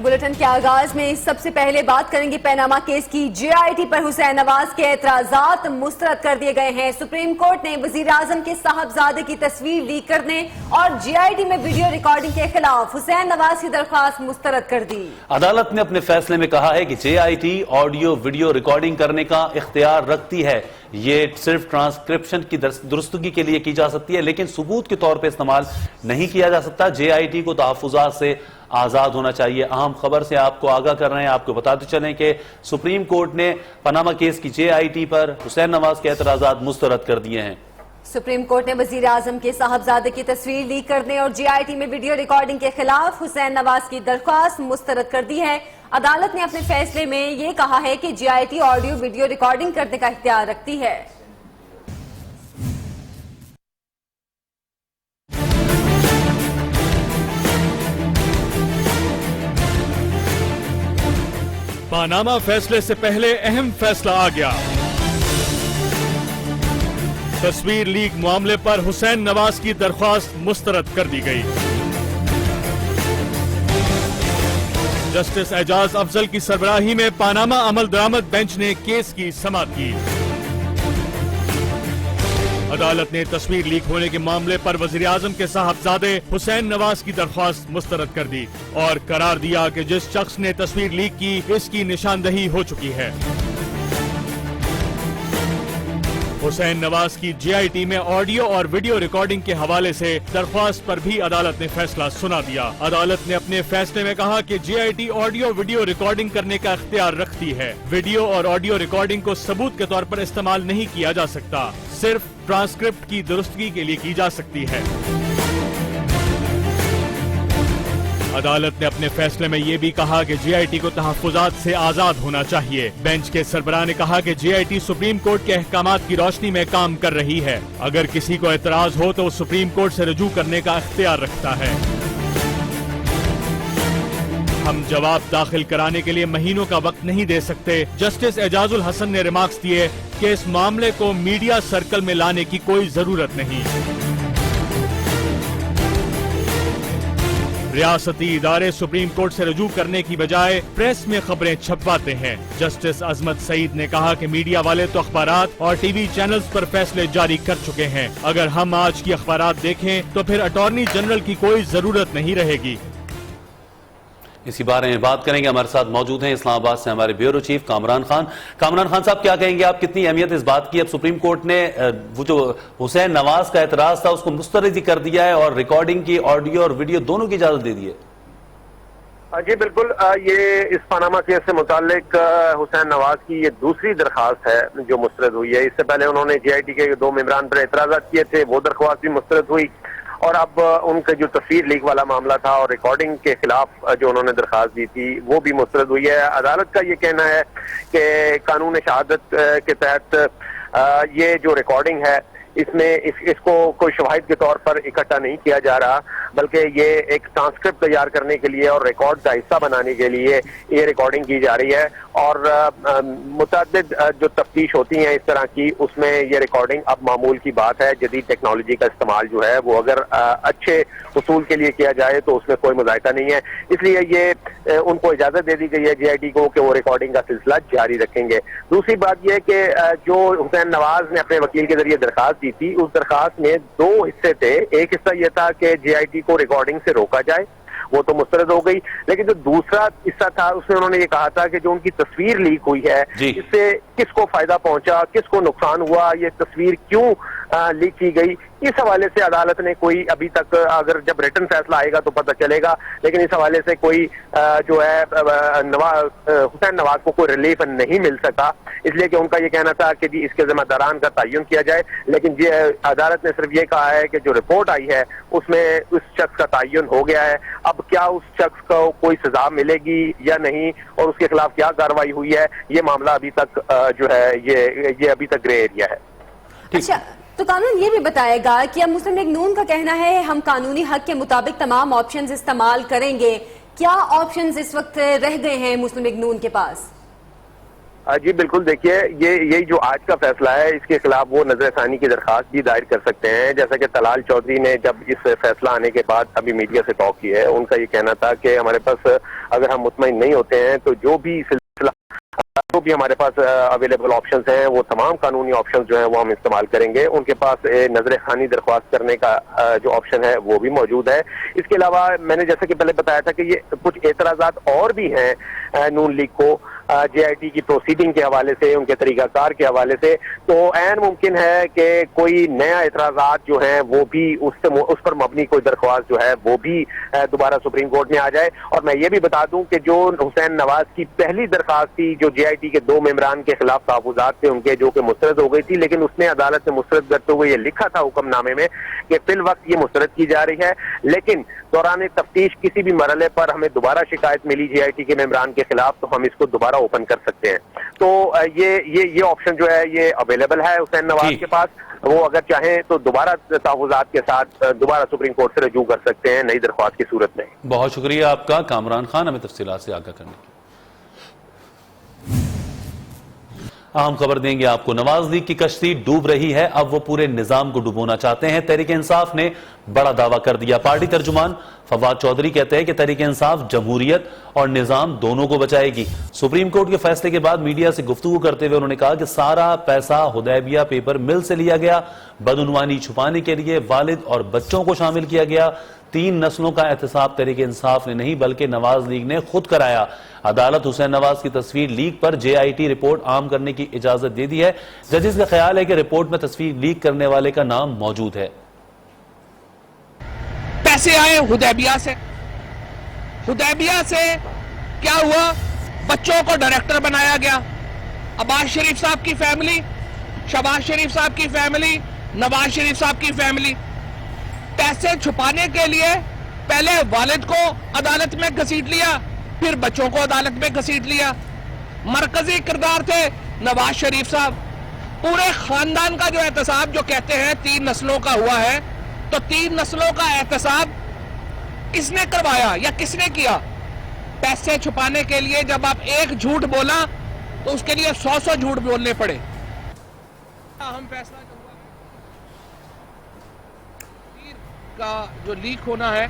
Bulletin کے آغاز میں سب سے پہلے بات کریں گے پیناما کیس کی۔ جے آئی ٹی پر حسین نواز کے اعتراضات مسترد کر دیے گئے ہیں۔ سپریم کورٹ نے وزیر اعظم کے صاحبزادے کی تصویر لیک کرنے اور جے آئی ٹی میں ویڈیو ریکارڈنگ کے خلاف حسین نواز کی درخواست مسترد کر دی۔ عدالت نے اپنے فیصلے میں کہا ہے کہ J I T audio video recording کرنے کا اختیار رکھتی ہے۔ یہ صرف ٹرانسکرپشن کی درستگی کے لیے کی جا سکتی ہے، لیکن ثبوت کے طور پہ استعمال نہیں کیا جا سکتا۔ جے آئی ٹی کو تحفظات سے آزاد ہونا چاہیے۔ اہم خبر سے آپ کو آگاہ کر رہے ہیں، آپ کو بتاتے چلیں کہ سپریم کورٹ نے پاناما کیس کی جے آئی ٹی پر حسین نواز کے اعتراضات مسترد کر دیے ہیں۔ سپریم کورٹ نے وزیر اعظم کے صاحبزادے کی تصویر لیک کرنے اور جے آئی ٹی میں ویڈیو ریکارڈنگ کے خلاف حسین نواز کی درخواست مسترد کر دی ہے۔ عدالت نے اپنے فیصلے میں یہ کہا ہے کہ J I T audio video recording کرنے کا اختیار رکھتی ہے۔ پاناما فیصلے سے پہلے اہم فیصلہ آ گیا۔ تصویر لیک معاملے پر حسین نواز کی درخواست مسترد کر دی گئی۔ جسٹس اعجاز افضل کی سربراہی میں پاناما عمل درآمد بینچ نے کیس کی سماعت کی۔ عدالت نے تصویر لیک ہونے کے معاملے پر وزیر اعظم کے صاحبزادے حسین نواز کی درخواست مسترد کر دی اور قرار دیا کہ جس شخص نے تصویر لیک کی اس کی نشاندہی ہو چکی ہے۔ حسین نواز کی جے آئی ٹی میں آڈیو اور ویڈیو ریکارڈنگ کے حوالے سے درخواست پر بھی عدالت نے فیصلہ سنا دیا۔ عدالت نے اپنے فیصلے میں کہا کہ J I T audio video recording کرنے کا اختیار رکھتی ہے۔ ویڈیو اور آڈیو ریکارڈنگ کو ثبوت کے طور پر استعمال نہیں کیا جا سکتا، صرف ٹرانسکرپٹ کی درستگی کے لیے کی جا سکتی ہے۔ عدالت نے اپنے فیصلے میں یہ بھی کہا کہ جے آئی ٹی کو تحفظات سے آزاد ہونا چاہیے۔ بینچ کے سربراہ نے کہا کہ J I T supreme court کے احکامات کی روشنی میں کام کر رہی ہے۔ اگر کسی کو اعتراض ہو تو وہ سپریم کورٹ سے رجوع کرنے کا اختیار رکھتا ہے۔ ہم جواب داخل کرانے کے لیے مہینوں کا وقت نہیں دے سکتے۔ جسٹس اعجاز الحسن نے ریمارکس دیے کہ اس معاملے کو میڈیا سرکل میں لانے کی کوئی ضرورت نہیں۔ ریاستی ادارے سپریم کورٹ سے رجوع کرنے کی بجائے پریس میں خبریں چھپواتے ہیں۔ جسٹس عظمت سعید نے کہا کہ میڈیا والے تو اخبارات اور ٹی وی چینلز پر فیصلے جاری کر چکے ہیں۔ اگر ہم آج کی اخبارات دیکھیں تو پھر اٹارنی جنرل کی کوئی ضرورت نہیں رہے گی۔ اسی بارے میں بات کریں گے، ہمارے ساتھ موجود ہیں اسلام آباد سے ہمارے بیورو چیف کامران خان۔ کامران خان صاحب، کیا کہیں گے آپ، کتنی اہمیت اس بات کی؟ اب سپریم کورٹ نے وہ جو حسین نواز کا اعتراض تھا اس کو مسترد کر دیا ہے اور ریکارڈنگ کی آڈیو اور ویڈیو دونوں کی اجازت دے دی ہے۔ جی بالکل، یہ اس پاناما کیس سے متعلق حسین نواز کی یہ دوسری درخواست ہے جو مسترد ہوئی ہے۔ اس سے پہلے انہوں نے جے آئی ٹی کے 2 ممبران پر اعتراضات کیے تھے، وہ درخواست بھی مسترد ہوئی، اور اب ان کا جو تصویر لیک والا معاملہ تھا اور ریکارڈنگ کے خلاف جو انہوں نے درخواست دی تھی وہ بھی مسترد ہوئی ہے۔ عدالت کا یہ کہنا ہے کہ قانون شہادت کے تحت یہ جو ریکارڈنگ ہے اس کو کوئی شواہد کے طور پر اکٹھا نہیں کیا جا رہا، بلکہ یہ ایک ٹرانسکرپٹ تیار کرنے کے لیے اور ریکارڈ کا حصہ بنانے کے لیے یہ ریکارڈنگ کی جا رہی ہے، اور متعدد جو تفتیش ہوتی ہیں اس طرح کی، اس میں یہ ریکارڈنگ اب معمول کی بات ہے۔ جدید ٹیکنالوجی کا استعمال جو ہے وہ اگر اچھے اصول کے لیے کیا جائے تو اس میں کوئی مذائقہ نہیں ہے، اس لیے یہ ان کو اجازت دے دی گئی ہے جے آئی ٹی کو کہ وہ ریکارڈنگ کا سلسلہ جاری رکھیں گے۔ دوسری بات یہ کہ جو حسین نواز نے اپنے وکیل کے ذریعے درخواست دی تھی، اس درخواست میں 2 حصے تھے۔ ایک حصہ یہ تھا کہ جے آئی ٹی کو ریکارڈنگ سے روکا جائے، وہ تو مسترد ہو گئی، لیکن جو دوسرا حصہ تھا اس میں انہوں نے یہ کہا تھا کہ جو ان کی تصویر لیک ہوئی ہے اس سے کس کو فائدہ پہنچا، کس کو نقصان ہوا، یہ تصویر کیوں لیک کی گئی، اس حوالے سے عدالت نے کوئی ابھی تک، اگر جب ریٹن فیصلہ آئے گا تو پتہ چلے گا، لیکن اس حوالے سے کوئی جو ہے حسین نواز کو کوئی ریلیف نہیں مل سکا، اس لیے کہ ان کا یہ کہنا تھا کہ جی اس کے ذمہ داران کا تعین کیا جائے، لیکن عدالت نے صرف یہ کہا ہے کہ جو رپورٹ آئی ہے اس میں اس شخص کا تعین ہو گیا ہے۔ اب کیا اس شخص کو کوئی سزا ملے گی یا نہیں اور اس کے خلاف کیا کارروائی ہوئی ہے، یہ معاملہ ابھی تک جو ہے یہ ابھی تک گرے ایریا ہے۔ اچھا، تو قانون یہ بھی بتائے گا کہ اب مسلم لیگ نون کا کہنا ہے ہم قانونی حق کے مطابق تمام آپشنز استعمال کریں گے، کیا آپشنز اس وقت رہ گئے ہیں مسلم لیگ نون کے پاس؟ جی بالکل، دیکھیے یہی جو آج کا فیصلہ ہے اس کے خلاف وہ نظر ثانی کی درخواست بھی دائر کر سکتے ہیں. جیسا کہ طلال چودھری نے جب اس فیصلہ آنے کے بعد ابھی میڈیا سے ٹاک کی ہے، ان کا یہ کہنا تھا کہ ہمارے پاس اگر ہم مطمئن نہیں ہوتے ہیں تو جو بھی ہمارے پاس اویلیبل آپشنز ہیں وہ تمام قانونی آپشنز جو ہیں وہ ہم استعمال کریں گے. ان کے پاس نظر ثانی درخواست کرنے کا جو آپشن ہے وہ بھی موجود ہے. اس کے علاوہ میں نے جیسا کہ پہلے بتایا تھا کہ یہ کچھ اعتراضات اور بھی ہیں نون لیگ کو جے آئی ٹی کی پروسیڈنگ کے حوالے سے، ان کے طریقہ کار کے حوالے سے. تو عین ممکن ہے کہ کوئی نیا اعتراضات جو ہیں وہ بھی اس پر مبنی کوئی درخواست جو ہے وہ بھی دوبارہ سپریم کورٹ میں آ جائے. اور میں یہ بھی بتا دوں کہ جو حسین نواز کی پہلی درخواست تھی جو جے آئی ٹی کے 2 ممبران کے خلاف تحفظات تھے ان کے، جو کہ مسترد ہو گئی تھی، لیکن اس نے عدالت سے مسترد کرتے ہوئے یہ لکھا تھا حکم نامے میں کہ فی الوقت یہ مسترد کی جا رہی ہے، لیکن دوران تفتیش کسی بھی مرحلے پر ہمیں دوبارہ شکایت ملی جے آئی ٹی کے ممبران کے خلاف تو ہم اس کو دوبارہ اوپن کر سکتے ہیں. تو یہ آپشن جو ہے یہ اویلیبل ہے حسین نواز کے پاس. وہ اگر چاہیں تو دوبارہ تحفظات کے ساتھ دوبارہ سپریم کورٹ سے رجوع کر سکتے ہیں نئی درخواست کی صورت میں. بہت شکریہ آپ کا کامران خان ہمیں تفصیلات سے آگاہ کرنے کی. اہم خبر دیں گے آپ کو. نواز لیگ کی کشتی ڈوب رہی ہے، اب وہ پورے نظام کو ڈبونا چاہتے ہیں. تحریک انصاف نے بڑا دعویٰ کر دیا. پارٹی ترجمان فواد چودھری کہتے ہیں کہ تحریک انصاف جمہوریت اور نظام دونوں کو بچائے گی. سپریم کورٹ کے فیصلے کے بعد میڈیا سے گفتگو کرتے ہوئے انہوں نے کہا کہ سارا پیسہ حدیبیہ پیپر مل سے لیا گیا، بدعنوانی چھپانے کے لیے والد اور بچوں کو شامل کیا گیا. 3 نسلوں کا احتساب تحریک انصاف نے نہیں بلکہ نواز لیگ نے خود کرایا. عدالت حسین نواز کی تصویر لیک پر جے آئی ٹی رپورٹ عام کرنے کی اجازت دے دی ہے. ججز کا خیال ہے کہ رپورٹ میں تصویر لیک کرنے والے کا نام موجود ہے. پیسے آئے حدیبیہ سے. حدیبیہ سے کیا ہوا؟ بچوں کو ڈائریکٹر بنایا گیا. عباس شریف صاحب کی فیملی، شہباز شریف صاحب کی فیملی، نواز شریف صاحب کی فیملی. پیسے چھپانے کے لیے پہلے والد کو عدالت میں گھسیٹ لیا، پھر بچوں کو عدالت میں گھسیٹ لیا. مرکزی کردار تھے نواز شریف صاحب. پورے خاندان کا جو احتساب جو کہتے ہیں 3 نسلوں کا ہوا ہے، تو 3 نسلوں کا احتساب کس نے کروایا یا کس نے کیا؟ پیسے چھپانے کے لیے جب آپ ایک جھوٹ بولا تو اس کے لیے 100 جھوٹ بولنے پڑے. اہم فیصلہ جو ہوا کا جو لیک ہونا ہے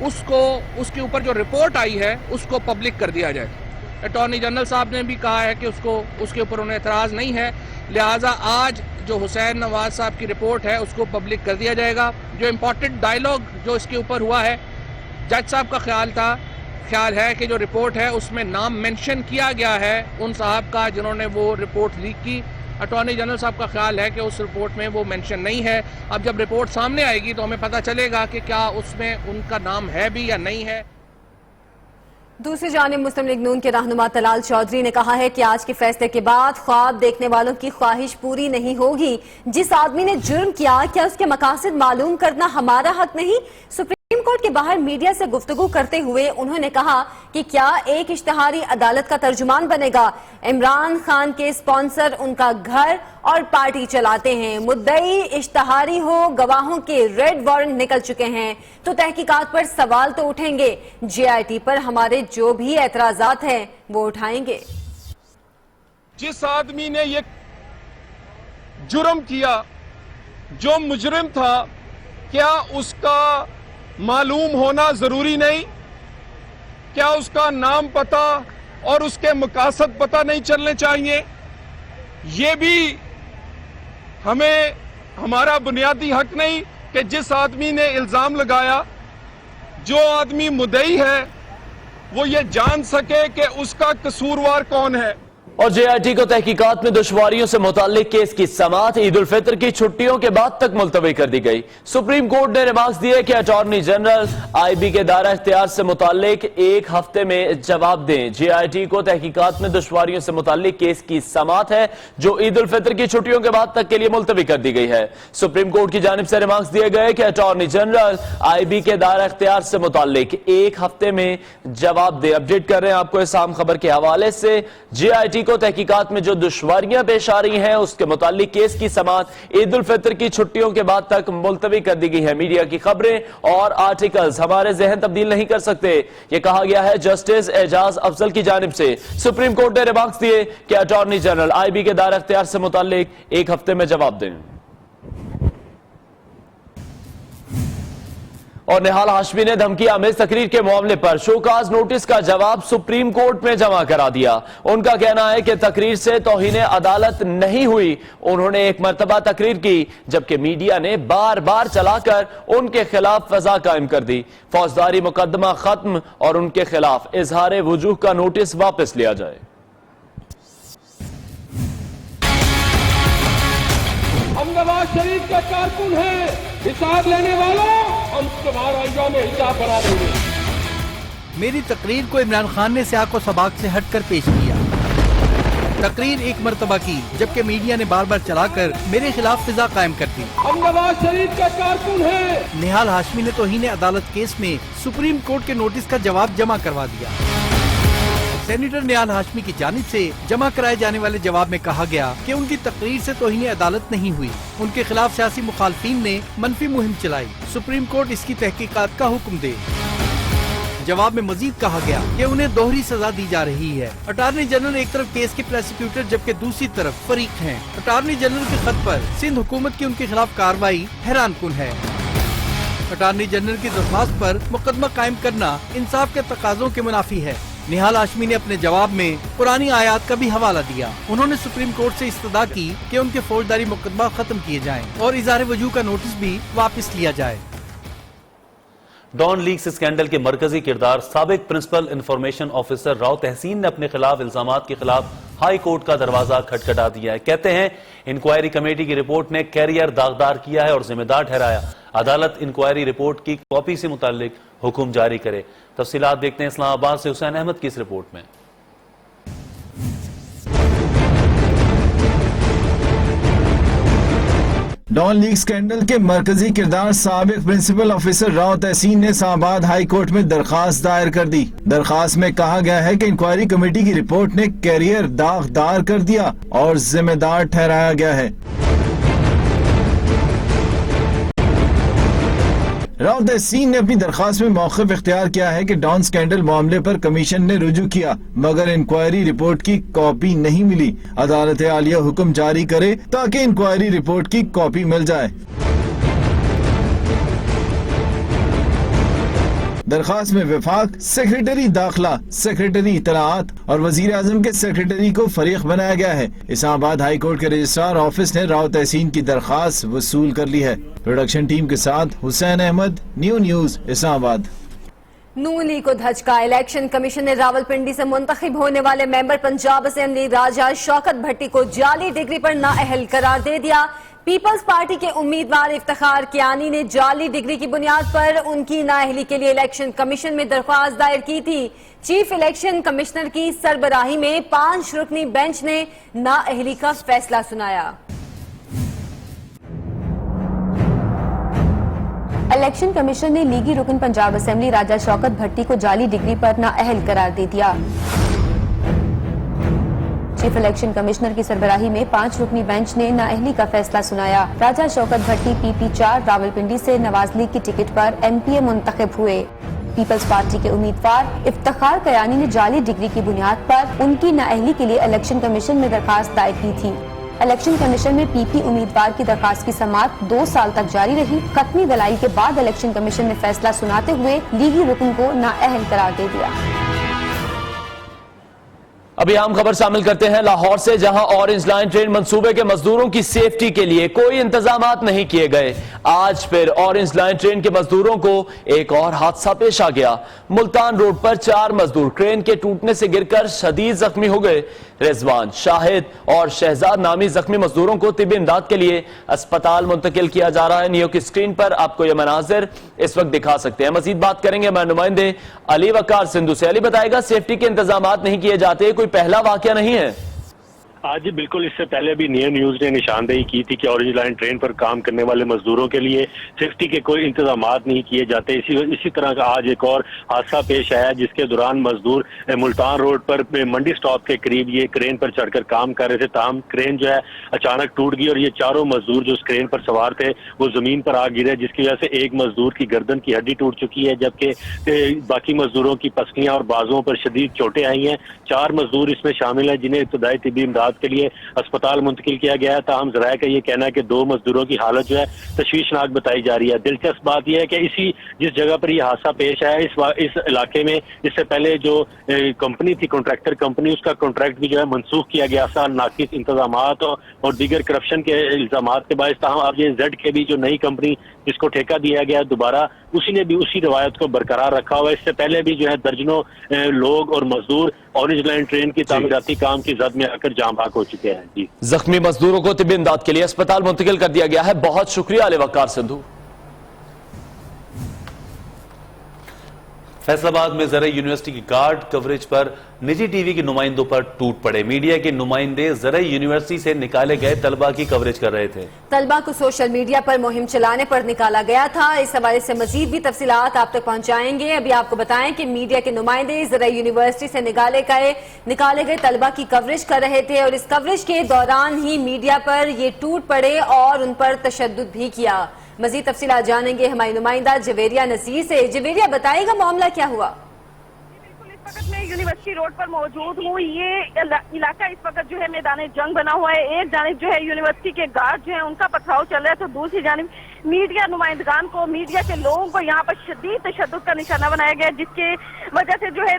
اس کے اوپر جو رپورٹ آئی ہے اس کو پبلک کر دیا جائے. اٹارنی جنرل صاحب نے بھی کہا ہے کہ اس کے اوپر انہیں اعتراض نہیں ہے، لہٰذا آج جو حسین نواز صاحب کی رپورٹ ہے اس کو پبلک کر دیا جائے گا. جو امپورٹنٹ ڈائیلاگ جو اس کے اوپر ہوا ہے، جج صاحب کا خیال ہے کہ جو رپورٹ ہے اس میں نام مینشن کیا گیا ہے ان صاحب کا جنہوں نے وہ رپورٹ لیک کی. اٹارنی جنرل صاحب کا خیال ہے کہ اس رپورٹ میں وہ مینشن نہیں ہے. اب جب رپورٹ سامنے آئے گی تو ہمیں پتہ چلے گا کہ کیا اس میں ان کا نام ہے بھی یا نہیں ہے. دوسری جانب مسلم لیگ نون کے رہنما طلال چودھری نے کہا ہے کہ آج کے فیصلے کے بعد خواب دیکھنے والوں کی خواہش پوری نہیں ہوگی. جس آدمی نے جرم کیا اس کے مقاصد معلوم کرنا ہمارا حق نہیں؟ سپریم کورٹ کے باہر میڈیا سے گفتگو کرتے ہوئے انہوں نے کہا کہ کیا ایک اشتہاری عدالت کا ترجمان بنے گا؟ عمران خان کے سپانسر ان کا گھر اور پارٹی چلاتے ہیں. مدعی اشتہاری ہو، گواہوں کے ریڈ وارنٹ نکل چکے ہیں تو تحقیقات پر سوال تو اٹھیں گے. جے آئی ٹی پر ہمارے جو بھی اعتراضات ہیں وہ اٹھائیں گے. جس آدمی نے یہ جرم کیا، جو مجرم تھا، کیا اس کا معلوم ہونا ضروری نہیں؟ کیا اس کا نام پتہ اور اس کے مقاصد پتہ نہیں چلنے چاہیے؟ یہ بھی ہمارا بنیادی حق نہیں کہ جس آدمی نے الزام لگایا، جو آدمی مدعی ہے، وہ یہ جان سکے کہ اس کا قصوروار کون ہے. اور جے آئی ٹی کو تحقیقات میں دشواریوں سے متعلق کیس کی سماعت عید الفطر کی چھٹیوں کے بعد تک ملتوی کر دی گئی. سپریم کورٹ نے ریمارکس دیے کہ اٹارنی جنرل آئی بی کے دائرہ اختیار سے متعلق 1 ہفتے میں جواب دیں. جے آئی ٹی کو تحقیقات میں دشواریوں سے متعلق کیس کی سماعت ہے جو عید الفطر کی چھٹیوں کے بعد تک کے لیے ملتوی کر دی گئی ہے. سپریم کورٹ کی جانب سے ریمارکس دیے گئے کہ اٹارنی جنرل آئی بی کے دائرہ اختیار سے متعلق 1 ہفتے میں جواب دیں. اپڈیٹ کر رہے ہیں آپ کو اس اہم خبر کے حوالے سے. جے آئی ٹی کو تحقیقات میں جو دشواریاں پیش آ رہی ہیں اس کے متعلق کیس کی سماعت عید الفطر کی چھٹیوں کے بعد تک ملتوی کر دی گئی ہے۔ میڈیا کی خبریں اور آرٹیکلز ہمارے ذہن تبدیل نہیں کر سکتے، یہ کہا گیا ہے جسٹس اعجاز افضل کی جانب سے۔ سپریم کورٹ نے ریمارکس دیے کہ اٹارنی جنرل آئی بی کے دائرہ اختیار سے متعلق ایک ہفتے میں جواب دیں۔ اور نہال ہاشمی نے دھمکی آمیز تقریر کے معاملے پر شوکاز نوٹس کا جواب سپریم کورٹ میں جمع کرا دیا۔ ان کا کہنا ہے کہ تقریر سے توہین عدالت نہیں ہوئی، انہوں نے ایک مرتبہ تقریر کی جبکہ میڈیا نے بار بار چلا کر ان کے خلاف فضا قائم کر دی۔ فوجداری مقدمہ ختم اور ان کے خلاف اظہار وجوہ کا نوٹس واپس لیا جائے۔ ہم نواز شریف کا کارکن ہیں، حساب لینے والوں ہم تمہارا انجام حساب بنا دیں گے۔ میری تقریر کو عمران خان نے سیاق و سباق سے ہٹ کر پیش کیا۔ تقریر ایک مرتبہ کی جبکہ میڈیا نے بار بار چلا کر میرے خلاف فضا قائم کر دی۔ ہم نواز شریف کا کارکن ہیں۔ نہال ہاشمی نے توہین عدالت کیس میں سپریم کورٹ کے نوٹس کا جواب جمع کروا دیا۔ سینیٹر نہال ہاشمی کی جانب سے جمع کرائے جانے والے جواب میں کہا گیا کہ ان کی تقریر سے توہین عدالت نہیں ہوئی، ان کے خلاف سیاسی مخالفین نے منفی مہم چلائی، سپریم کورٹ اس کی تحقیقات کا حکم دے۔ جواب میں مزید کہا گیا کہ انہیں دوہری سزا دی جا رہی ہے۔ اٹارنی جنرل ایک طرف کیس کے پروسیکیوٹر جبکہ دوسری طرف فریق ہیں۔ اٹارنی جنرل کے خط پر سندھ حکومت کی ان کے خلاف کارروائی حیران کن ہے۔ اٹارنی جنرل کی درخواست پر مقدمہ قائم کرنا انصاف کے تقاضوں کے منافی ہے۔ نہال ہاشمی نے اپنے جواب میں پرانی آیات کا بھی حوالہ دیا۔ انہوں نے سپریم کورٹ سے استدعا کی کہ ان کے فوجداری مقدمہ ختم کیے جائیں اور اظہار وجوہ کا نوٹس بھی واپس لیا جائے۔ ڈان لیکس اسکینڈل کے مرکزی کردار سابق پرنسپل انفارمیشن آفیسر راؤ تحسین نے اپنے خلاف الزامات کے خلاف ہائی کورٹ کا دروازہ کھٹکھٹا دیا ہے۔ کہتے ہیں انکوائری کمیٹی کی رپورٹ نے کیریئر داغدار کیا ہے اور ذمہ دار ٹھہرایا۔ عدالت انکوائری رپورٹ کی کاپی سے متعلق حکم جاری کرے۔ تفصیلات دیکھتے ہیں اسلام آباد سے حسین احمد کی اس رپورٹ میں۔ ڈان لیگ سکینڈل کے مرکزی کردار سابق پرنسپل آفیسر راؤ تحسین نے اسلام آباد ہائی کورٹ میں درخواست دائر کر دی۔ درخواست میں کہا گیا ہے کہ انکوائری کمیٹی کی رپورٹ نے کیریئر داغدار کر دیا اور ذمہ دار ٹھہرایا گیا ہے۔ راؤ تحسین نے اپنی درخواست میں موقف اختیار کیا ہے کہ ڈان سکینڈل معاملے پر کمیشن نے رجوع کیا مگر انکوائری رپورٹ کی کاپی نہیں ملی۔ عدالت عالیہ حکم جاری کرے تاکہ انکوائری رپورٹ کی کاپی مل جائے۔ درخواست میں وفاق، سیکریٹری داخلہ، سیکریٹری اطلاعات اور وزیر اعظم کے سیکریٹری کو فریق بنایا گیا ہے۔ اسلام آباد ہائی کورٹ کے رجسٹرار آفس نے راؤ تحسین کی درخواست وصول کر لی ہے۔ پروڈکشن ٹیم کے ساتھ حسین احمد، نیو نیوز، اسلام آباد۔ نون لیگ کو دھچکا، الیکشن کمیشن نے راولپنڈی سے منتخب ہونے والے ممبر پنجاب اسمبلی راجہ شوکت بھٹی کو جعلی ڈگری پر نااہل قرار دے دیا۔ پیپلز پارٹی کے امیدوار افتخار کیانی نے جعلی ڈگری کی بنیاد پر ان کی نااہلی کے لیے الیکشن کمیشن میں درخواست دائر کی تھی۔ چیف الیکشن کمشنر کی سربراہی میں 5 رکنی بینچ نے نااہلی کا فیصلہ سنایا۔ الیکشن کمیشن نے لیگی رکن پنجاب اسمبلی راجہ شوکت بھٹی کو جعلی ڈگری پر نااہل قرار دے دیا۔ چیف الیکشن کمشنر کی سربراہی میں 5 رکنی بینچ نے نااہلی کا فیصلہ سنایا۔ راجہ شوکت بھٹی پی پی 4 راولپنڈی سے نواز لیگ کی ٹکٹ پر ایم پی اے منتخب ہوئے۔ پیپلز پارٹی کے امیدوار افتخار کیانی نے جعلی ڈگری کی بنیاد پر ان کی نااہلی کے لیے الیکشن کمیشن میں درخواست دائر کی تھی۔ الیکشن کمیشن میں پی پی امیدوار کی درخواست کی سماعت 2 سال تک جاری رہی۔ حتمی دلائل کے بعد الیکشن کمیشن نے فیصلہ سناتے ہوئے لیگی رکن کو نااہل قرار دے دیا۔ ابھی ہم خبر شامل کرتے ہیں لاہور سے، جہاں اورنج لائن ٹرین منصوبے کے مزدوروں کی سیفٹی کے لیے کوئی انتظامات نہیں کیے گئے۔ آج پھر اورنج لائن ٹرین کے مزدوروں کو ایک اور حادثہ پیش آ گیا۔ ملتان روڈ پر 4 مزدور ٹرین کے ٹوٹنے سے گر کر شدید زخمی ہو گئے۔ رضوان، شاہد اور شہزاد نامی زخمی مزدوروں کو طبی امداد کے لیے اسپتال منتقل کیا جا رہا ہے۔ نیو کی سکرین پر آپ کو یہ مناظر اس وقت دکھا سکتے ہیں۔ مزید بات کریں گے ہمارے نمائندے علی وقار سندھو سے۔ علی بتائے گا سیفٹی کے انتظامات نہیں کیے جاتے، کوئی پہلا واقعہ نہیں ہے؟ آج بالکل اس سے پہلے بھی نیو نیوز نے نشاندہی کی تھی کہ اورنج لائن ٹرین پر کام کرنے والے مزدوروں کے لیے سیفٹی کے کوئی انتظامات نہیں کیے جاتے. اسی طرح کا آج ایک اور حادثہ پیش آیا جس کے دوران مزدور ملتان روڈ پر منڈی سٹاپ کے قریب یہ کرین پر چڑھ کر کام کر رہے تھے. تاہم کرین جو ہے اچانک ٹوٹ گئی اور یہ چاروں مزدور جو اس کرین پر سوار تھے وہ زمین پر آ گرے, جس کی وجہ سے ایک مزدور کی گردن کی ہڈی ٹوٹ چکی ہے جبکہ باقی مزدوروں کی پسلیاں اور بازوؤں پر شدید چوٹیں آئی ہیں. 4 مزدور اس میں شامل ہیں جنہیں ابتدائی طبی امداد کے لیے اسپتال منتقل کیا گیا ہے. تاہم ذرائع کا یہ کہنا ہے کہ 2 مزدوروں کی حالت جو ہے تشویشناک بتائی جا رہی ہے. دلچسپ بات یہ ہے کہ جس جگہ پر یہ حادثہ پیش آیا اس علاقے میں اس سے پہلے جو کمپنی تھی, کنٹریکٹر کمپنی, اس کا کانٹریکٹ بھی جو ہے منسوخ کیا گیا تھا ناقص انتظامات اور دیگر کرپشن کے الزامات کے باعث. تاہم اب یہ زیڈ کے بھی جو نئی کمپنی جس کو ٹھیکہ دیا گیا دوبارہ, اسی نے بھی اسی روایت کو برقرار رکھا ہوا ہے. اس سے پہلے بھی جو ہے درجنوں لوگ اور مزدور اورنج لائن ٹرین کی تعمیراتی کام کی زد میں آ کر جاں بحق ہو چکے ہیں. جی, زخمی مزدوروں کو طبی امداد کے لیے اسپتال منتقل کر دیا گیا ہے. بہت شکریہ علی وقار سندھو. فیصل آباد میں زرعی یونیورسٹی کی گارڈ کوریج پر نجی ٹی وی کے نمائندوں پر ٹوٹ پڑے. میڈیا کے نمائندے زرعی یونیورسٹی سے نکالے گئے طلبہ کی کوریج کر رہے تھے. طلبہ کو سوشل میڈیا پر مہم چلانے پر نکالا گیا تھا. اس حوالے سے مزید بھی تفصیلات آپ تک پہنچائیں گے. ابھی آپ کو بتائیں کہ میڈیا کے نمائندے زرعی یونیورسٹی سے نکالے گئے طلبہ کی کوریج کر رہے تھے اور اس کوریج کے دوران ہی میڈیا پر یہ ٹوٹ پڑے اور ان پر تشدد بھی کیا. مزید تفصیلات جانیں گے ہماری نمائندہ جویریہ نذیر سے. جویریہ, بتائے گا معاملہ کیا ہوا؟ اس وقت میں یونیورسٹی روڈ پر موجود ہوں. یہ علاقہ اس وقت جو ہے میدان جنگ بنا ہوا ہے. ایک جانب جو ہے یونیورسٹی کے گارڈ جو ہیں ان کا پتھراؤ چل رہا ہے تو دوسری جانب میڈیا نمائندگان کو, میڈیا کے لوگوں کو یہاں پر شدید تشدد کا نشانہ بنایا گیا, جس کے وجہ سے جو ہے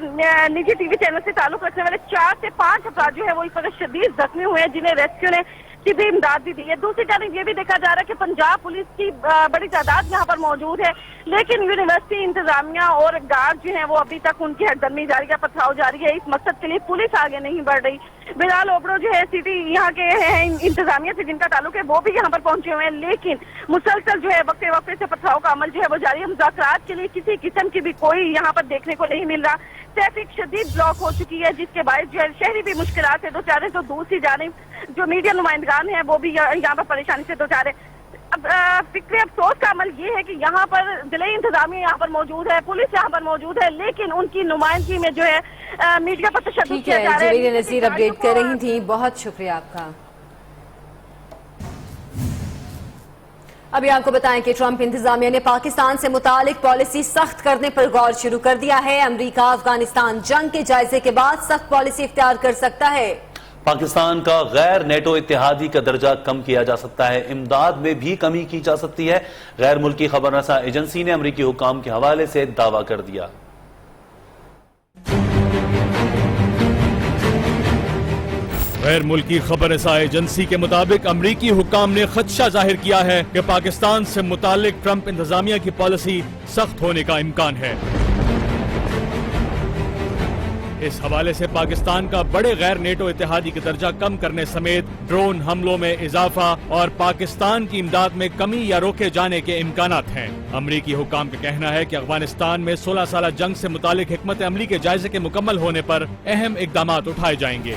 نجی ٹی وی چینل سے تعلق رکھنے والے 4 سے 5 افراد جو ہے وہ اس وقت شدید زخمی ہوئے ہیں جنہیں ریسکیو نے طبی امداد بھی دی ہے. دوسری جانب یہ بھی دیکھا جا رہا ہے کہ پنجاب پولیس کی بڑی تعداد یہاں پر موجود ہے, لیکن یونیورسٹی انتظامیہ اور گارڈ جو ہیں وہ ابھی تک ان کی ہٹدرمی جاری ہے, پتھراؤ جاری ہے. اس مقصد کے لیے پولیس آگے نہیں بڑھ رہی. بلال اوبرو جو ہے سٹی یہاں کے انتظامیہ سے جن کا تعلق ہے وہ بھی یہاں پر پہنچے ہوئے ہیں, لیکن مسلسل جو ہے وقفے وقفے سے پتھراؤ کا عمل جو ہے وہ جاری ہے. مذاکرات کے لیے کسی قسم کی بھی کوئی یہاں پر دیکھنے کو نہیں مل رہا. ٹریفک شدید بلاک ہو چکی ہے جس کے باعث جو ہے شہری بھی مشکلات سے دوچار ہیں, تو دوسری جانب جو میڈیا نمائندگان ہیں وہ بھی یہاں پر پریشانی سے دوچار ہے. اب فکر افسوس کا عمل یہ ہے کہ یہاں پر ضلعی انتظامیہ یہاں پر موجود ہے, پولیس یہاں پر موجود ہے, لیکن ان کی نمائندگی میں جو ہے میڈیا پر تشدد کیا جا رہا ہے. جویریہ نذیر اپڈیٹ کر رہی تھی, بہت شکریہ آپ کا. ابھی آپ کو بتائیں کہ ٹرمپ انتظامیہ نے پاکستان سے متعلق پالیسی سخت کرنے پر غور شروع کر دیا ہے. امریکہ افغانستان جنگ کے جائزے کے بعد سخت پالیسی اختیار کر سکتا ہے. پاکستان کا غیر نیٹو اتحادی کا درجہ کم کیا جا سکتا ہے. امداد میں بھی کمی کی جا سکتی ہے. غیر ملکی خبر رساں ایجنسی نے امریکی حکام کے حوالے سے دعویٰ کر دیا. غیر ملکی خبر رساں ایجنسی کے مطابق امریکی حکام نے خدشہ ظاہر کیا ہے کہ پاکستان سے متعلق ٹرمپ انتظامیہ کی پالیسی سخت ہونے کا امکان ہے. اس حوالے سے پاکستان کا بڑے غیر نیٹو اتحادی کا درجہ کم کرنے سمیت ڈرون حملوں میں اضافہ اور پاکستان کی امداد میں کمی یا روکے جانے کے امکانات ہیں. امریکی حکام کا کہنا ہے کہ افغانستان میں 16 سالہ جنگ سے متعلق حکمت عملی کے جائزے کے مکمل ہونے پر اہم اقدامات اٹھائے جائیں گے.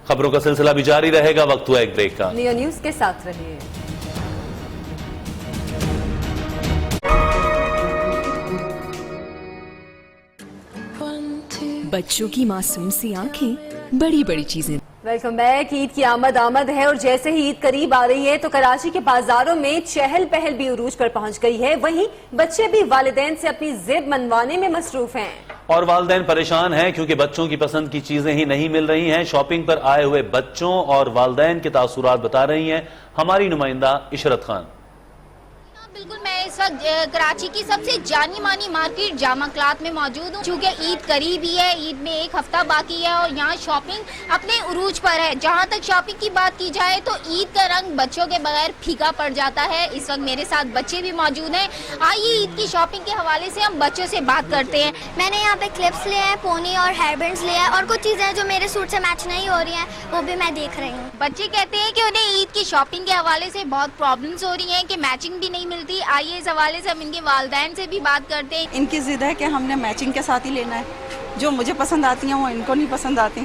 خبروں کا سلسلہ بھی جاری رہے گا, وقت ہوا ایک بریک کا. نیو نیوز کے ساتھ رہیے. بچوں کی معصوم سی آنکھیں بڑی بڑی چیزیں. Welcome back. عید کی آمد ہے اور جیسے ہی عید قریب آ رہی ہے تو کراچی کے بازاروں میں چہل پہل بھی عروج پر پہنچ گئی ہے. وہیں بچے بھی والدین سے اپنی ضد منوانے میں مصروف ہیں اور والدین پریشان ہیں کیونکہ بچوں کی پسند کی چیزیں ہی نہیں مل رہی ہیں. شاپنگ پر آئے ہوئے بچوں اور والدین کے تاثرات بتا رہی ہیں ہماری نمائندہ عشرت خان. بالکل, میں اس وقت کراچی کی سب سے جانی مانی مارکیٹ جامع کلاتھ میں موجود ہوں. چونکہ عید قریب ہی ہے, عید میں ایک ہفتہ باقی ہے اور یہاں شاپنگ اپنے عروج پر ہے. جہاں تک شاپنگ کی بات کی جائے تو عید کا رنگ بچوں کے بغیر پھیکا پڑ جاتا ہے. اس وقت میرے ساتھ بچے بھی موجود ہیں. آئیے عید کی شاپنگ کے حوالے سے ہم بچوں سے بات کرتے ہیں. میں نے یہاں پہ کلپس لے ہیں, پونی اور ہیئر بینڈز لے ہیں, اور کچھ چیزیں جو میرے سوٹ سے میچ نہیں ہو رہی ہیں وہ بھی میں دیکھ رہی ہوں. بچے کہتے ہیں کہ انہیں عید کی شاپنگ کے حوالے سے بہت پرابلمز ہو رہی ہیں کہ میچنگ بھی نہیں ملتی. آئیے اس حوالے سے ہم ان کے والدین سے بھی بات کرتے ہیں. ان کی ضد ہے کہ ہم نے میچنگ کے ساتھ ہی لینا ہے, جو مجھے پسند آتی ہیں وہ ان کو نہیں پسند آتی.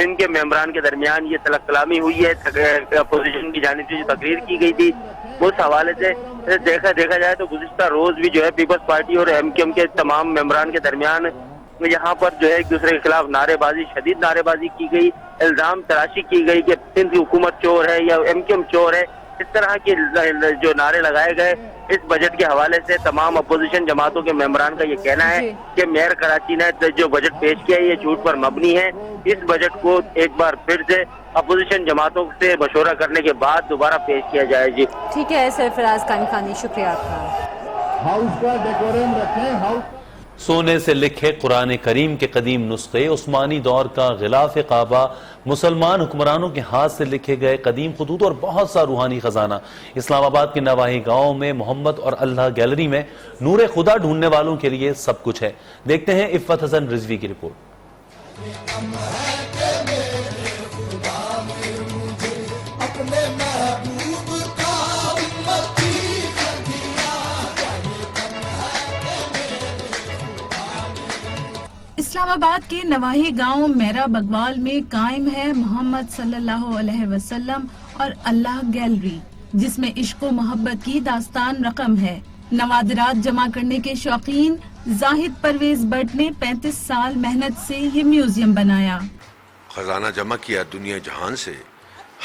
سندھ کے ممبران کے درمیان یہ طلب کلامی ہوئی ہے اپوزیشن کی جانب سے جو تقریر کی گئی تھی اس حوالے سے دیکھا جائے تو گزشتہ روز بھی جو ہے پیپلز پارٹی اور ایم کیو ایم کے تمام ممبران کے درمیان یہاں پر جو ہے ایک دوسرے کے خلاف نعرے بازی شدید نعرے بازی کی گئی، الزام تراشی کی گئی کہ سندھ کی حکومت چور ہے یا ایم کیو ایم چور ہے، اس طرح کے جو نعرے لگائے گئے۔ اس بجٹ کے حوالے سے تمام اپوزیشن جماعتوں کے ممبران کا یہ کہنا ہے کہ میئر کراچی نے جو بجٹ پیش کیا ہے یہ جھوٹ پر مبنی ہے، اس بجٹ کو ایک بار پھر سے اپوزیشن جماعتوں سے مشورہ کرنے کے بعد دوبارہ پیش کیا جائے۔ جی ٹھیک ہے سرفراز قائم خانی، شکریہ آپ کا۔ ہاؤس کا ڈیکورم رکھیں۔ سونے سے لکھے قرآن کریم کے قدیم نسخے، عثمانی دور کا غلاف کعبہ، مسلمان حکمرانوں کے ہاتھ سے لکھے گئے قدیم خطوط اور بہت سا روحانی خزانہ اسلام آباد کے نواحی گاؤں میں محمد اور اللہ گیلری میں نور خدا ڈھونڈنے والوں کے لیے سب کچھ ہے۔ دیکھتے ہیں عفت حسن رضوی کی رپورٹ۔ اسلام آباد کے نواحی گاؤں میرا بگوال میں قائم ہے محمد صلی اللہ علیہ وسلم اور اللہ گیلری، جس میں عشق و محبت کی داستان رقم ہے۔ نوادرات جمع کرنے کے شوقین زاہد پرویز بٹ نے 35 سال محنت سے یہ میوزیم بنایا۔ خزانہ جمع کیا دنیا جہان سے،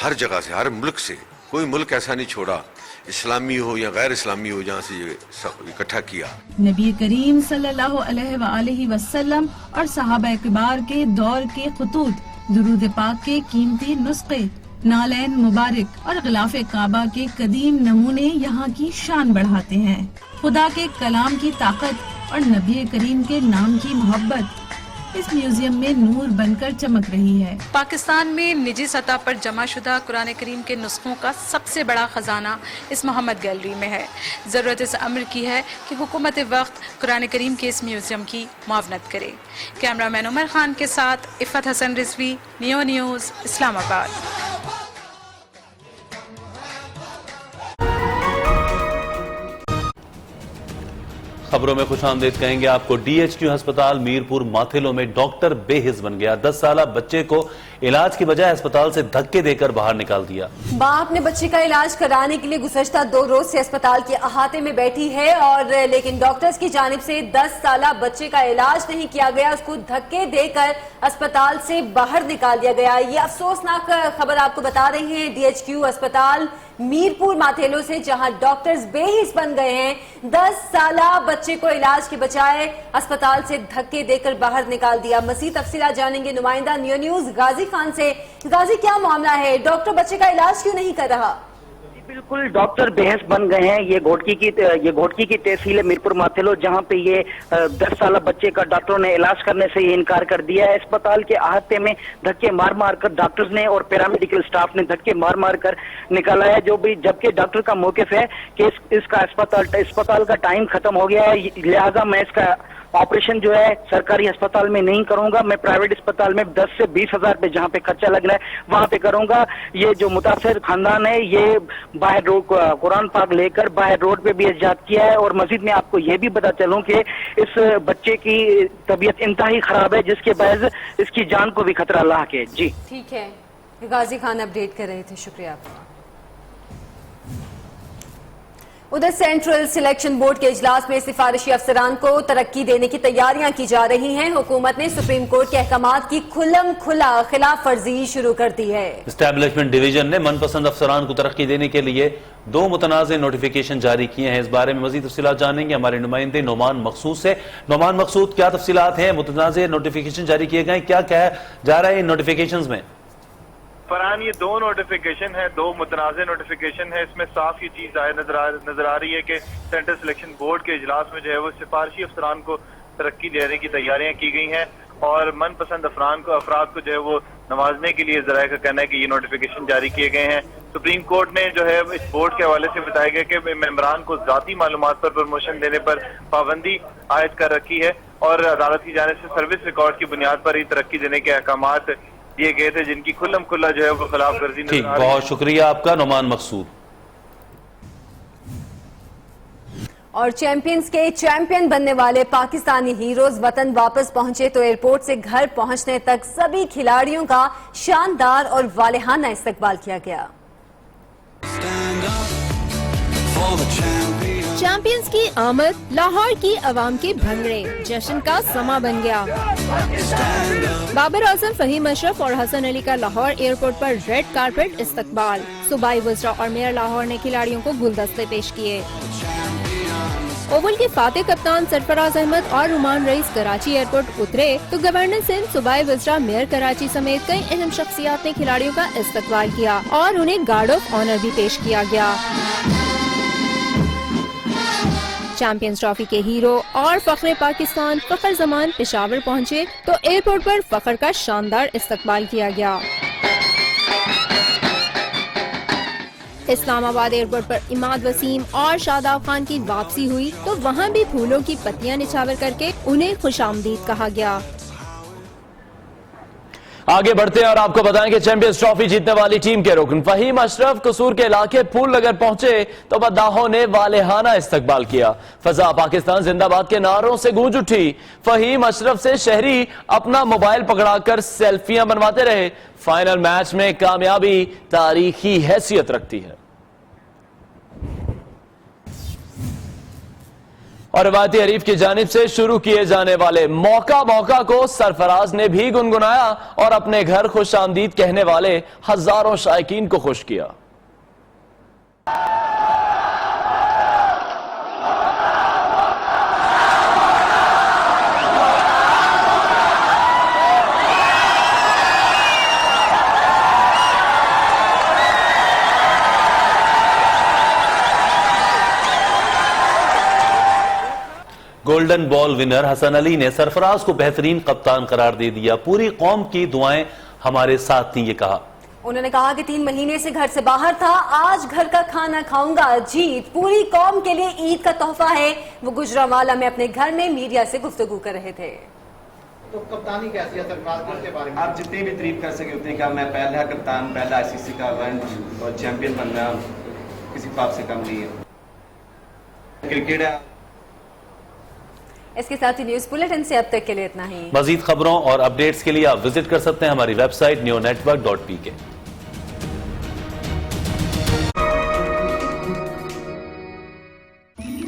ہر جگہ سے، ہر ملک سے، کوئی ملک ایسا نہیں چھوڑا، اسلامی ہو یا غیر اسلامی ہو، جہاں سے یہ اکٹھا کیا۔ نبی کریم صلی اللہ علیہ وآلہ وسلم اور صحابہ کبار کے دور کے خطوط، درود پاک کے قیمتی نسخے، نالین مبارک اور غلاف کعبہ کے قدیم نمونے یہاں کی شان بڑھاتے ہیں۔ خدا کے کلام کی طاقت اور نبی کریم کے نام کی محبت اس میوزیم میں نور بن کر چمک رہی ہے۔ پاکستان میں نجی سطح پر جمع شدہ قرآن کریم کے نسخوں کا سب سے بڑا خزانہ اس محمد گیلری میں ہے۔ ضرورت اس امر کی ہے کہ حکومت وقت قرآن کریم کے اس میوزیم کی معاونت کرے۔ کیمرہ مین عمر خان کے ساتھ عفت حسن رضوی، نیو نیوز، اسلام آباد۔ خبروں میں خوش آمدید کہیں گے آپ کو۔ ڈی ایچ کیو ہسپتال میرپور ماتھیلو میں ڈاکٹر بے حس بن گیا۔ 10 سالہ بچے کو علاج کی بجائے ہسپتال سے دھکے دے کر باہر نکال دیا۔ باپ نے بچے کا علاج کرانے کے لیے گزشتہ 2 روز سے اسپتال کے احاطے میں بیٹھی ہے اور لیکن ڈاکٹرز کی جانب سے 10 سالہ بچے کا علاج نہیں کیا گیا، اس کو دھکے دے کر اسپتال سے باہر نکال دیا گیا۔ یہ افسوسناک خبر آپ کو بتا رہے ہیں ڈی ایچ کیو اسپتال میرپور ماتھیلو سے، جہاں ڈاکٹرز بے حس بن گئے ہیں۔ 10 سالہ بچے کو علاج کے بجائے اسپتال سے دھکے دے کر باہر نکال دیا۔ مزید تفصیلات جانیں گے نمائندہ نیو نیوز غازی خان سے۔ غازی، کیا معاملہ ہے؟ ڈاکٹر بچے کا علاج کیوں نہیں کر رہا؟ بالکل ڈاکٹر بحث بن گئے ہیں۔ یہ گھوٹکی کی تحصیل ہے میرپور ماتھیلو، جہاں پہ یہ 10 سالہ بچے کا ڈاکٹروں نے علاج کرنے سے یہ انکار کر دیا ہے۔ اسپتال کے احاطے میں دھکے مار مار کر ڈاکٹرز نے اور پیرامیڈیکل سٹاف نے دھکے مار مار کر نکالا ہے، جبکہ ڈاکٹر کا موقف ہے کہ اس کا اسپتال کا ٹائم ختم ہو گیا ہے، لہٰذا میں اس کا آپریشن جو ہے سرکاری ہسپتال میں نہیں کروں گا، میں پرائیویٹ اسپتال میں 10 سے 20 ہزار پہ جہاں پہ خرچہ لگ رہا ہے وہاں پہ کروں گا۔ یہ جو متاثر خاندان ہے یہ باہر روڈ قرآن پاک لے کر باہر روڈ پہ بھی احتجاج کیا ہے۔ اور مزید میں آپ کو یہ بھی بتا چلوں کہ اس بچے کی طبیعت انتہائی خراب ہے، جس کے باعث اس کی جان کو بھی خطرہ لاحق ہے۔ جی ٹھیک ہے، غازی خان اپڈیٹ کر رہے تھے، شکریہ آپ کا۔ ادھر سینٹرل سلیکشن بورڈ کے اجلاس میں سفارشی افسران کو ترقی دینے کی تیاریاں کی جا رہی ہیں۔ حکومت نے سپریم کورٹ کے احکامات کی کھلم کھلا خلاف ورزی شروع کر دی ہے۔ اسٹیبلشمنٹ ڈویژن نے من پسند افسران کو ترقی دینے کے لیے 2 متنازع نوٹیفیکیشن جاری کیے ہیں۔ اس بارے میں مزید تفصیلات جانیں گے ہمارے نمائندے نعمان مقصود سے۔ نعمان مقصود، کیا تفصیلات ہیں؟ متنازع نوٹیفیکیشن جاری کیے گئے، کیا کہا جا رہا ہے ان نوٹیفیکیشنز میں؟ فرحان، یہ 2 نوٹیفیکیشن ہے، 2 متنازع نوٹیفیکیشن ہے۔ اس میں صاف یہ چیز نظر آ رہی ہے کہ سینٹرل سلیکشن بورڈ کے اجلاس میں جو ہے وہ سفارشی افسران کو ترقی دینے کی تیاریاں کی گئی ہیں اور من پسند افراد کو جو ہے وہ نوازنے کے لیے ذرائع کا کہنا ہے کہ یہ نوٹیفیکیشن جاری کیے گئے ہیں۔ سپریم کورٹ نے جو ہے اس بورڈ کے حوالے سے بتایا گیا کہ ممبران کو ذاتی معلومات پر پروموشن دینے پر پابندی عائد کر رکھی ہے اور عدالت کی جانب سے سروس ریکارڈ کی بنیاد پر ہی ترقی دینے کے احکامات دیے گئے تھے، جن کی کھلم کھلا جو ہے وہ خلاف ورزی نظر آ رہی ہے۔ بہت شکریہ آپ کا نعمان مقصود۔ اور چیمپئنز کے چیمپئن بننے والے پاکستانی ہیروز وطن واپس پہنچے تو ایئرپورٹ سے گھر پہنچنے تک سبھی کھلاڑیوں کا شاندار اور والہانہ استقبال کیا گیا۔ چیمپئنز کی آمد لاہور کی عوام کے بھنگڑے جشن کا سما بن گیا۔ بابر اعظم، فہیم اشرف اور حسن علی کا لاہور ایئرپورٹ پر ریڈ کارپیٹ استقبال۔ صوبائی وزراء اور میئر لاہور نے کھلاڑیوں کو گلدستے پیش کیے۔ اوول کے فاتح کپتان سرفراز احمد اور رومان رئیس کراچی ایئرپورٹ اترے تو گورنر سندھ، صوبائی وزراء، میئر کراچی سمیت کئی اہم شخصیات نے کھلاڑیوں کا استقبال کیا اور انہیں گارڈ آف آنر بھی پیش کیا گیا۔ چیمپئنز ٹرافی کے ہیرو اور فخر پاکستان فخر زمان پشاور پہنچے تو ایئرپورٹ پر فخر کا شاندار استقبال کیا گیا۔ اسلام آباد ایئرپورٹ پر اماد وسیم اور شاداب خان کی واپسی ہوئی تو وہاں بھی پھولوں کی پتیاں نچھاور کر کے انہیں خوش آمدید کہا گیا۔ آگے بڑھتے ہیں اور آپ کو بتائیں کہ چیمپئنز ٹرافی جیتنے والی ٹیم کے رکن فہیم اشرف قصور کے علاقے پھول نگر پہنچے تو مداحوں نے والہانہ استقبال کیا۔ فضا پاکستان زندہ باد کے نعروں سے گونج اٹھی۔ فہیم اشرف سے شہری اپنا موبائل پکڑا کر سیلفیاں بنواتے رہے۔ فائنل میچ میں کامیابی تاریخی حیثیت رکھتی ہے۔ اور روایتی حریف کی جانب سے شروع کیے جانے والے موقع کو سرفراز نے بھی گنگنایا اور اپنے گھر خوش آمدید کہنے والے ہزاروں شائقین کو خوش کیا۔ گولڈن بال ونر حسن علی نے سرفراز کو بہترین کپتان قرار دے دیا۔ پوری قوم کی دعائیں ہمارے ساتھ تھیں، یہ کہا۔ انہوں نے کہا کہ 3 مہینے سے گھر سے باہر تھا، آج گھر کا کھانا کھاؤں گا۔ جیت پوری قوم کے لیے عید کا تحفہ ہے۔ وہ گجرانوالہ میں اپنے گھر میں میڈیا سے گفتگو کر رہے تھے۔ تو کپتانی کیسی ہے سرفراز کے بارے میں آپ جتنی بھی تعریف کر سکے اتنی کہ میں پہلا کپتان، پہلا آئی سی سی کا ایونٹ اور چیمپئن بننا کسی خواب سے کم نہیں ہے۔ کرکٹ ہے۔ اس کے ساتھ ہی نیوز بلیٹن سے اب تک کے لیے اتنا ہی۔ مزید خبروں اور اپڈیٹس کے لیے آپ وزٹ کر سکتے ہیں ہماری ویب سائٹ neonetwork.pk۔